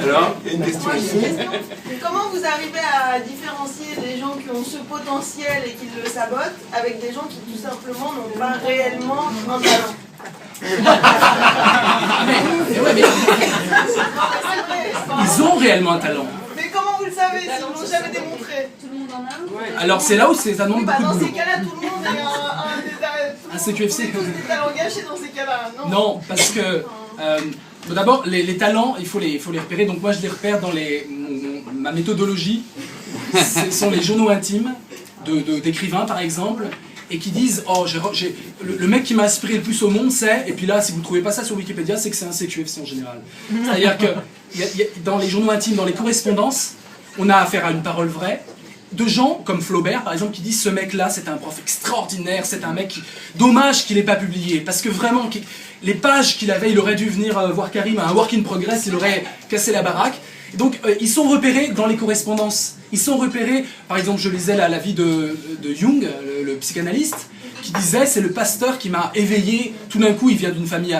Alors, une question Moi, ici. j'ai une question. Comment vous arrivez à différencier des gens qui ont ce potentiel et qui le sabotent avec des gens qui tout simplement n'ont pas réellement un talent? Ils ont réellement un talent. Mais comment vous le savez s'ils ne l'ont jamais démontré? Tout le monde en a un. Alors c'est là où c'est un Oui, nombre bah beaucoup dans de ces boulot. cas-là, tout le monde est Un CQFC. On est tous des talents gâchés dans ces cas-là, non? Non, parce que d'abord les talents, il faut les repérer. Donc moi je les repère dans ma méthodologie. Ce sont les journaux intimes d'écrivains par exemple, et qui disent oh le mec qui m'a inspiré le plus au monde c'est, et puis là si vous ne trouvez pas ça sur Wikipédia c'est que c'est un CQFC en général. C'est-à-dire que dans les journaux intimes, dans les correspondances, on a affaire à une parole vraie, de gens comme Flaubert par exemple qui disent ce mec là c'est un prof extraordinaire, c'est un mec dommage qu'il n'ait pas publié, parce que vraiment les pages qu'il avait, il aurait dû venir voir Karim à un work in progress, il aurait cassé la baraque. Et donc ils sont repérés dans les correspondances, ils sont repérés, par exemple je lisais la vie de Jung, le psychanalyste, qui disait c'est le pasteur qui m'a éveillé, tout d'un coup il vient d'une famille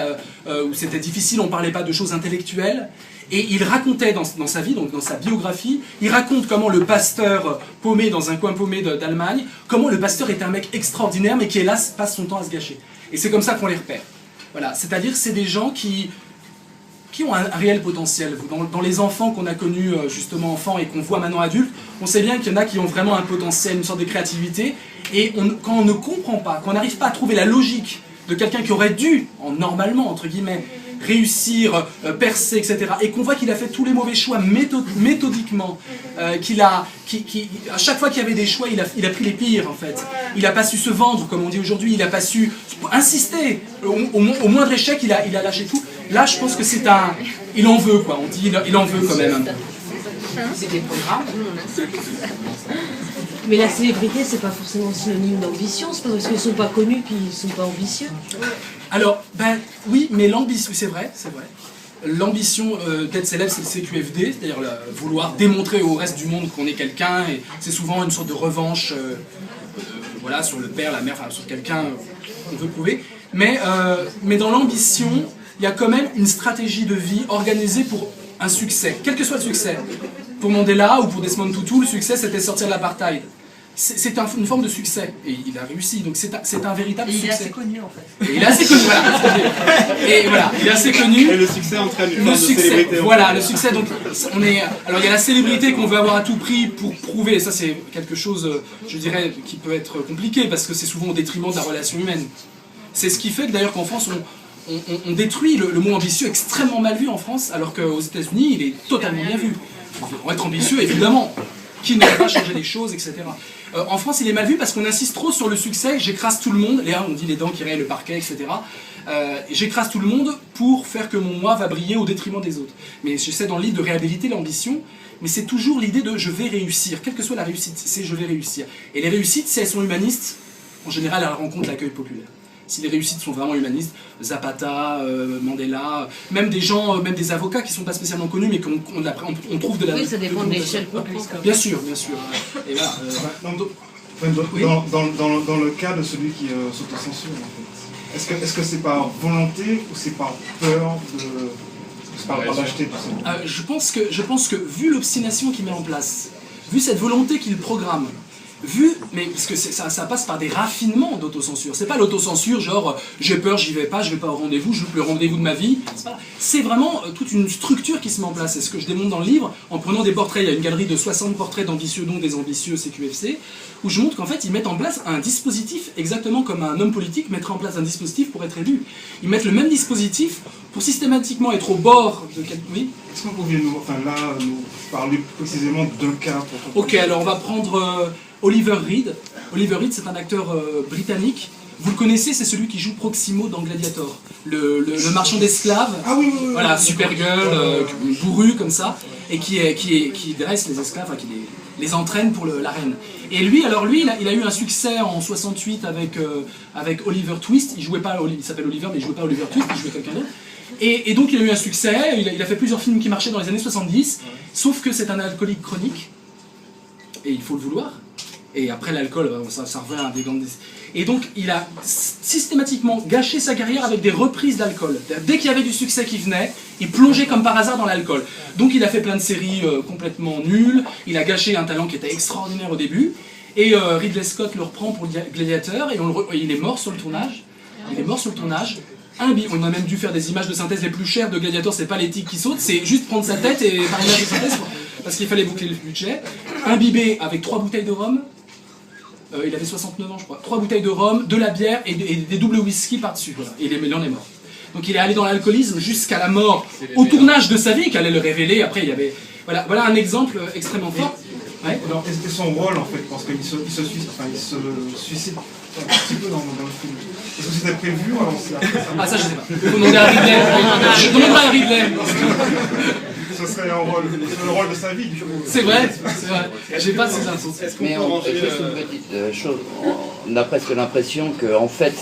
où c'était difficile, on ne parlait pas de choses intellectuelles. Et il racontait dans sa vie, donc dans sa biographie, il raconte comment le pasteur paumé dans un coin paumé d'Allemagne, comment le pasteur est un mec extraordinaire mais qui hélas passe son temps à se gâcher. Et c'est comme ça qu'on les repère. Voilà, c'est-à-dire c'est des gens qui ont un réel potentiel. Dans les enfants qu'on a connus justement enfants et qu'on voit maintenant adultes, on sait bien qu'il y en a qui ont vraiment un potentiel, une sorte de créativité, et quand on ne comprend pas, quand on n'arrive pas à trouver la logique de quelqu'un qui aurait dû, normalement entre guillemets, réussir, percer, etc. Et qu'on voit qu'il a fait tous les mauvais choix méthodiquement, à chaque fois qu'il y avait des choix, il a pris les pires en fait. Il n'a pas su se vendre, comme on dit aujourd'hui, il n'a pas su insister. Au moindre échec, il a lâché tout. Là, je pense que c'est un... Il en veut, quoi. On dit il en veut quand même. C'est des programmes. Mais la célébrité, c'est pas forcément synonyme d'ambition, c'est pas parce qu'ils sont pas connus puis ils sont pas ambitieux. Alors, ben oui, mais l'ambition, c'est vrai. L'ambition d'être célèbre, c'est le CQFD, c'est-à-dire vouloir démontrer au reste du monde qu'on est quelqu'un, et c'est souvent une sorte de revanche voilà, sur le père, la mère, enfin sur quelqu'un qu'on veut prouver. Mais dans l'ambition, il y a quand même une stratégie de vie organisée pour un succès, quel que soit le succès. Pour Mandela ou pour Desmond Tutu, le succès c'était sortir de l'apartheid. C'est une forme de succès, et il a réussi, donc c'est un véritable succès. Il est assez connu en fait. Et il est assez connu, voilà. Et voilà, il est assez connu. Et le succès entraîne une forme de célébrité. Voilà, le succès, donc alors il y a la célébrité qu'on veut avoir à tout prix pour prouver, et ça c'est quelque chose, je dirais, qui peut être compliqué, parce que c'est souvent au détriment de la relation humaine. C'est ce qui fait que d'ailleurs qu'en France, on détruit le mot ambitieux, extrêmement mal vu en France, alors qu'aux États-Unis, il est totalement bien vu. On va être ambitieux, évidemment, qui ne va pas changer les choses, etc. En France, il est mal vu parce qu'on insiste trop sur le succès, j'écrase tout le monde, on dit les dents qui rayent le parquet, etc. J'écrase tout le monde pour faire que mon moi va briller au détriment des autres. Mais j'essaie dans le livre de réhabiliter l'ambition, mais c'est toujours l'idée de je vais réussir, quelle que soit la réussite, c'est je vais réussir. Et les réussites, si elles sont humanistes, en général, elles rencontrent l'accueil populaire. Si les réussites sont vraiment humanistes, Zapata, Mandela, même des gens, même des avocats qui ne sont pas spécialement connus, mais on trouve de la... Oui, ça dépend de l'échelle publique. Bien sûr, bien sûr. Et voilà, dans le cas de celui qui s'autocensure, en fait, est-ce que c'est par volonté ou c'est par peur c'est par d'acheter tout ça? Je pense que vu l'obstination qu'il met en place, vu cette volonté qu'il programme, mais parce que ça passe par des raffinements d'autocensure. C'est pas l'autocensure genre j'ai peur, j'y vais pas au rendez-vous, je loupe le rendez-vous de ma vie. C'est vraiment toute une structure qui se met en place. C'est ce que je démontre dans le livre en prenant des portraits. Il y a une galerie de 60 portraits d'ambitieux, dont des ambitieux CQFC, où je montre qu'en fait ils mettent en place un dispositif exactement comme un homme politique mettrait en place un dispositif pour être élu. Ils mettent le même dispositif pour systématiquement être au bord de quelqu'un. Oui. Est-ce que vous pouviez nous parler précisément d'un cas Ok, alors on va prendre Oliver Reed. Oliver Reed, c'est un acteur britannique. Vous le connaissez, c'est celui qui joue Proximo dans Gladiator, le marchand d'esclaves. Ah oui. Voilà, super gueule, bourru comme ça, et qui dresse les esclaves, enfin, qui les entraîne pour l'arène. Et lui, il a eu un succès en 68 avec Oliver Twist. Il s'appelle Oliver, mais il jouait pas Oliver Twist, il jouait quelqu'un d'autre. Et donc il a eu un succès, il a fait plusieurs films qui marchaient dans les années 70, sauf que c'est un alcoolique chronique, et il faut le vouloir. Et après l'alcool, ça revient à des grandes... Et donc il a systématiquement gâché sa carrière avec des reprises d'alcool. Dès qu'il y avait du succès qui venait, il plongeait comme par hasard dans l'alcool. Donc il a fait plein de séries complètement nulles, il a gâché un talent qui était extraordinaire au début, et Ridley Scott le reprend pour Gladiator, et il est mort sur le tournage. Il est mort sur le tournage. On a même dû faire des images de synthèse les plus chères de Gladiator, c'est pas les tigres qui sautent, c'est juste prendre sa tête et faire une image de synthèse parce qu'il fallait boucler le budget. Imbibé avec 3 bouteilles de rhum, il avait 69 ans je crois, 3 bouteilles de rhum, de la bière et des doubles whisky par-dessus, voilà. Et il en est mort. Donc il est allé dans l'alcoolisme jusqu'à la mort, au tournage de sa vie, qu'allait le révéler, après il y avait... Voilà un exemple extrêmement fort. Ouais. Alors, et son rôle en fait, parce qu'il se suicide un petit peu dans le film. Est-ce que c'était prévu ou alors c'est après ça? Ah ça je sais pas. Il faut demander à Ridley. Je demanderai à Ridley. Ce serait le rôle de sa vie du coup. C'est vrai. J'ai pas ces infos. Mais juste une petite chose, on a presque l'impression que en fait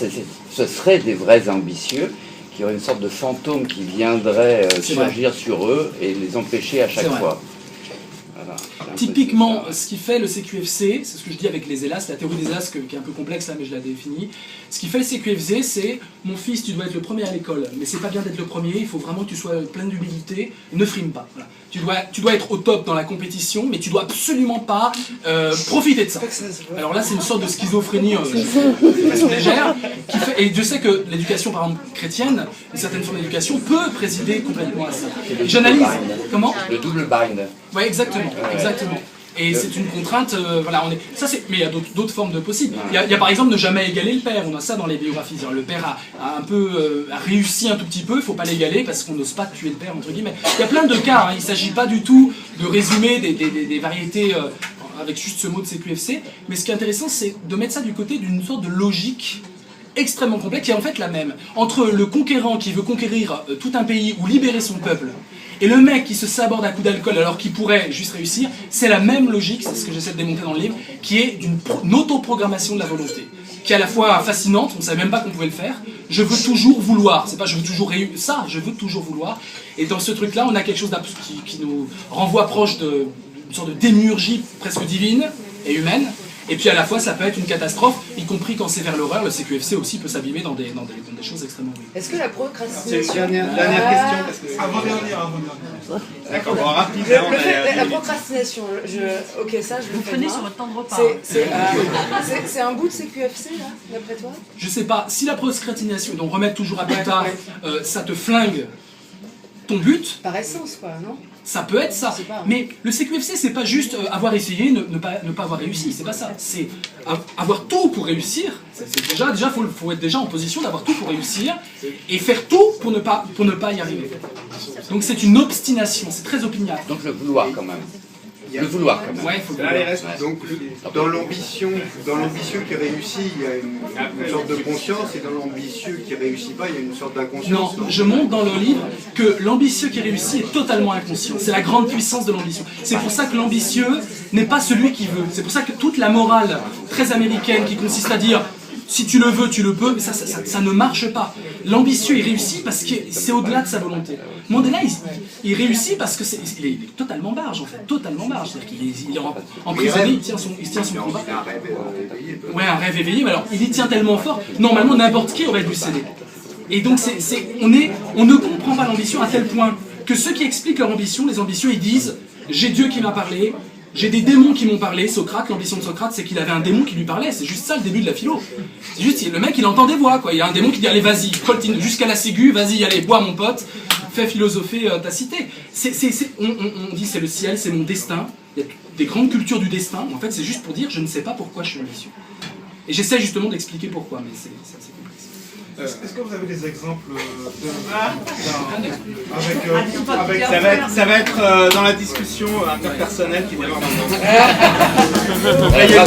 ce seraient des vrais ambitieux qui auraient une sorte de fantôme qui viendrait surgir sur eux et les empêcher à chaque fois. Voilà. Typiquement, ce qui fait le CQFC, c'est ce que je dis avec les hélas, la théorie des hélas qui est un peu complexe là, mais je la définis. Ce qui fait le CQFC, c'est mon fils, tu dois être le premier à l'école, mais c'est pas bien d'être le premier, il faut vraiment que tu sois plein d'humilité, ne frime pas. Voilà. Tu dois être au top dans la compétition, mais tu dois absolument pas profiter de ça. Alors là, c'est une sorte de schizophrénie presque légère, qui fait, et je sais que l'éducation, par exemple, chrétienne, une certaine forme d'éducation, peut présider complètement à ça. J'analyse. Comment ? Le double bind. Oui, exactement. Et c'est une contrainte, voilà, mais il y a d'autres formes de possibles. Il y a par exemple ne jamais égaler le père, on a ça dans les biographies. Le père a réussi un tout petit peu, il ne faut pas l'égaler parce qu'on n'ose pas tuer le père, entre guillemets. Il y a plein de cas, il ne s'agit pas du tout de résumer des variétés avec juste ce mot de CQFC, mais ce qui est intéressant, c'est de mettre ça du côté d'une sorte de logique extrêmement complexe, qui est en fait la même. Entre le conquérant qui veut conquérir tout un pays ou libérer son peuple, et le mec qui se saborde à coups d'alcool alors qu'il pourrait juste réussir, c'est la même logique, c'est ce que j'essaie de démontrer dans le livre, qui est d'une autoprogrammation de la volonté, qui est à la fois fascinante, on ne savait même pas qu'on pouvait le faire, je veux toujours vouloir, c'est pas je veux toujours réussir, ça, je veux toujours vouloir, et dans ce truc-là, on a quelque chose qui nous renvoie proche d'une sorte de démiurgie presque divine et humaine, et puis à la fois ça peut être une catastrophe, y compris quand c'est vers l'horreur, le CQFC aussi peut s'abîmer dans des choses extrêmement horribles. Est-ce que la procrastination... C'est une dernière question. Parce que... Avant-dernière. D'accord, bon, rapidement. La procrastination, ok, ça je le fais Prenez pas. sur votre temps de repas. C'est un bout de CQFC là, d'après toi? Je sais pas, si la procrastination, donc remettre toujours à plus tard, ça te flingue ton but, Par essence quoi, non? ça peut être ça. Mais le CQFC, c'est pas juste avoir essayé, ne pas avoir réussi, c'est pas ça. C'est avoir tout pour réussir. Déjà, faut être déjà en position d'avoir tout pour réussir et faire tout pour ne pas y arriver. Donc c'est une obstination, c'est très opiniâtre. Donc le vouloir quand même. Le vouloir quand même. Ouais, faut Là, les restes. Donc, dans l'ambitieux qui réussit, il y a une sorte de conscience, et dans l'ambitieux qui réussit pas, il y a une sorte d'inconscience. Non, je montre dans le livre que l'ambitieux qui réussit est totalement inconscient. C'est la grande puissance de l'ambition. C'est pour ça que l'ambitieux n'est pas celui qui veut. C'est pour ça que toute la morale très américaine qui consiste à dire si tu le veux, tu le peux, mais ça ne marche pas. L'ambitieux, il réussit parce que c'est au-delà de sa volonté. Mandela, il réussit parce que il est totalement barge, en fait, totalement barge. C'est-à-dire qu'il est emprisonné, il tient son combat. Ouais, un rêve éveillé, mais alors, il y tient tellement fort, normalement, n'importe qui aurait dû céder. Et donc, on ne comprend pas l'ambition à tel point que ceux qui expliquent leur ambition, les ambitieux, ils disent « j'ai Dieu qui m'a parlé ». J'ai des démons qui m'ont parlé. Socrate, l'ambition de Socrate, c'est qu'il avait un démon qui lui parlait. C'est juste ça le début de la philo. C'est juste, le mec, il entend des voix, quoi. Il y a un démon qui dit, allez, vas-y, coltine jusqu'à la ciguë, vas-y, allez, bois, mon pote, fais philosopher ta cité. On dit, c'est le ciel, c'est mon destin. Il y a des grandes cultures du destin. En fait, c'est juste pour dire, je ne sais pas pourquoi je suis ambitieux. Et j'essaie justement d'expliquer pourquoi, mais c'est assez complexe. Est-ce que vous avez des exemples Ça va être dans la discussion interpersonnelle qui démarre maintenant. Bravo. Voilà.